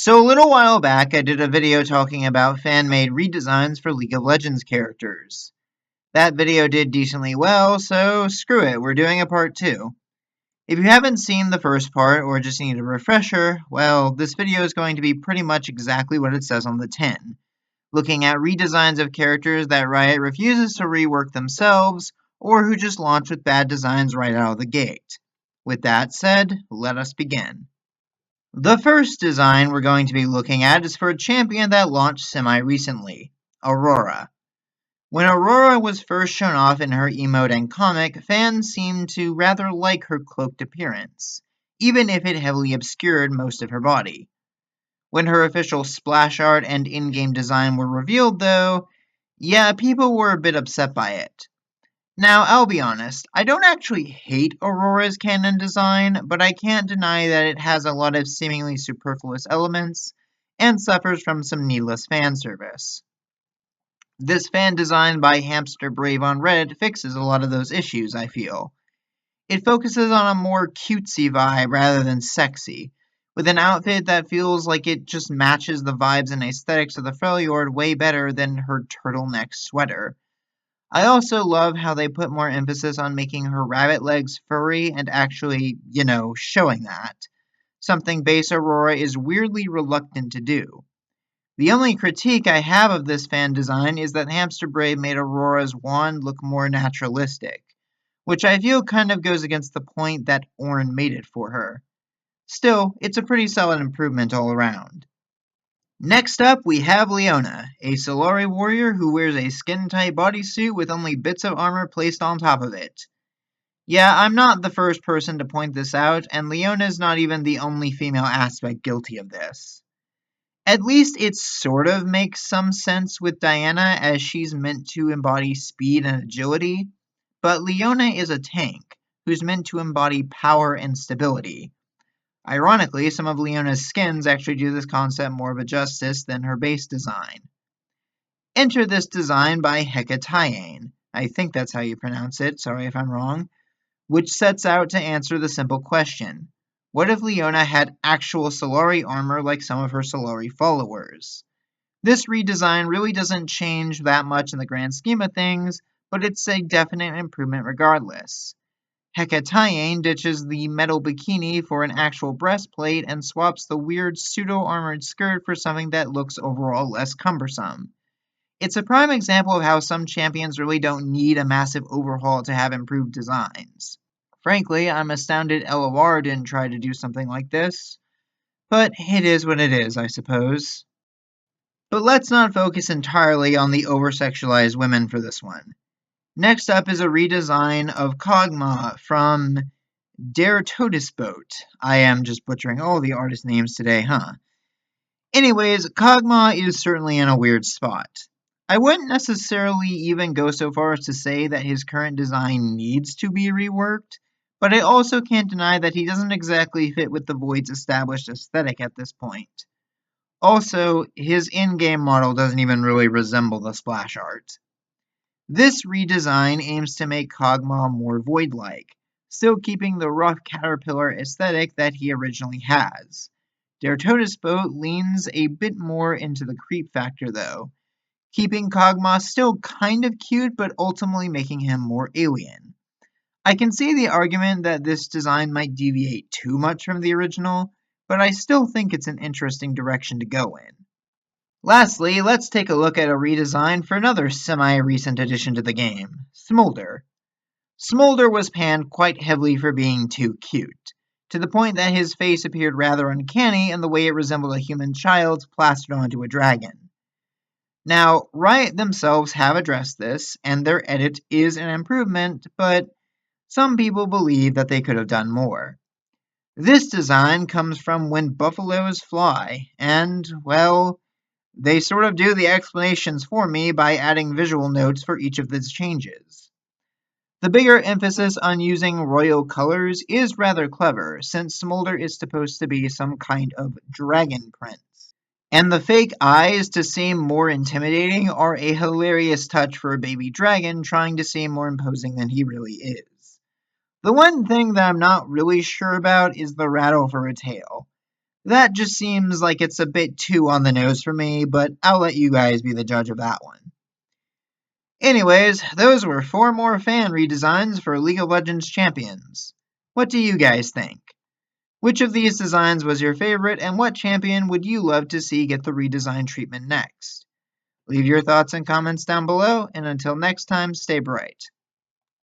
So a little while back, I did a video talking about fan-made redesigns for League of Legends characters. That video did decently well, so screw it, we're doing a part 2. If you haven't seen the first part or just need a refresher, well, this video is going to be pretty much exactly what it says on the tin, looking at redesigns of characters that Riot refuses to rework themselves, or who just launch with bad designs right out of the gate. With that said, let us begin. The first design we're going to be looking at is for a champion that launched semi-recently, Aurora. When Aurora was first shown off in her emote and comic, fans seemed to rather like her cloaked appearance, even if it heavily obscured most of her body. When her official splash art and in-game design were revealed though, yeah, people were a bit upset by it. Now, I'll be honest, I don't actually hate Aurora's canon design, but I can't deny that it has a lot of seemingly superfluous elements and suffers from some needless fan service. This fan design by Hamster Brave on Reddit fixes a lot of those issues, I feel. It focuses on a more cutesy vibe rather than sexy, with an outfit that feels like it just matches the vibes and aesthetics of the Freljord way better than her turtleneck sweater. I also love how they put more emphasis on making her rabbit legs furry and actually, showing that. Something base Aurora is weirdly reluctant to do. The only critique I have of this fan design is that Hamster Brave made Aurora's wand look more naturalistic, which I feel kind of goes against the point that Ornn made it for her. Still, it's a pretty solid improvement all around. Next up, we have Leona, a Solari warrior who wears a skin-tight bodysuit with only bits of armor placed on top of it. Yeah, I'm not the first person to point this out, and Leona's not even the only female aspect guilty of this. At least it sort of makes some sense with Diana, as she's meant to embody speed and agility, but Leona is a tank, who's meant to embody power and stability. Ironically, some of Leona's skins actually do this concept more of a justice than her base design. Enter this design by Hecataean, I think that's how you pronounce it, sorry if I'm wrong, which sets out to answer the simple question: what if Leona had actual Solari armor like some of her Solari followers? This redesign really doesn't change that much in the grand scheme of things, but it's a definite improvement regardless. Hecataean ditches the metal bikini for an actual breastplate and swaps the weird pseudo-armored skirt for something that looks overall less cumbersome. It's a prime example of how some champions really don't need a massive overhaul to have improved designs. Frankly, I'm astounded LOR didn't try to do something like this, but it is what it is, I suppose. But let's not focus entirely on the over-sexualized women for this one. Next up is a redesign of Kog'Maw from Der Todesboot. I am just butchering all the artist names today, huh? Anyways, Kog'Maw is certainly in a weird spot. I wouldn't necessarily even go so far as to say that his current design needs to be reworked, but I also can't deny that he doesn't exactly fit with the Void's established aesthetic at this point. Also, his in-game model doesn't even really resemble the splash art. This redesign aims to make Kog'Maw more Void-like, still keeping the rough caterpillar aesthetic that he originally has. Der Todesboot leans a bit more into the creep factor though, keeping Kog'Maw still kind of cute but ultimately making him more alien. I can see the argument that this design might deviate too much from the original, but I still think it's an interesting direction to go in. Lastly, let's take a look at a redesign for another semi-recent addition to the game, Smolder. Smolder was panned quite heavily for being too cute, to the point that his face appeared rather uncanny in the way it resembled a human child plastered onto a dragon. Now, Riot themselves have addressed this, and their edit is an improvement, but some people believe that they could have done more. This design comes from When Buffaloes Fly, and, well, they sort of do the explanations for me by adding visual notes for each of these changes. The bigger emphasis on using royal colors is rather clever, since Smolder is supposed to be some kind of dragon prince. And the fake eyes to seem more intimidating are a hilarious touch for a baby dragon trying to seem more imposing than he really is. The one thing that I'm not really sure about is the rattle for a tail. That just seems like it's a bit too on the nose for me, but I'll let you guys be the judge of that one. Anyways, those were 4 more fan redesigns for League of Legends Champions. What do you guys think? Which of these designs was your favorite, and what champion would you love to see get the redesign treatment next? Leave your thoughts and comments down below, and until next time, stay bright.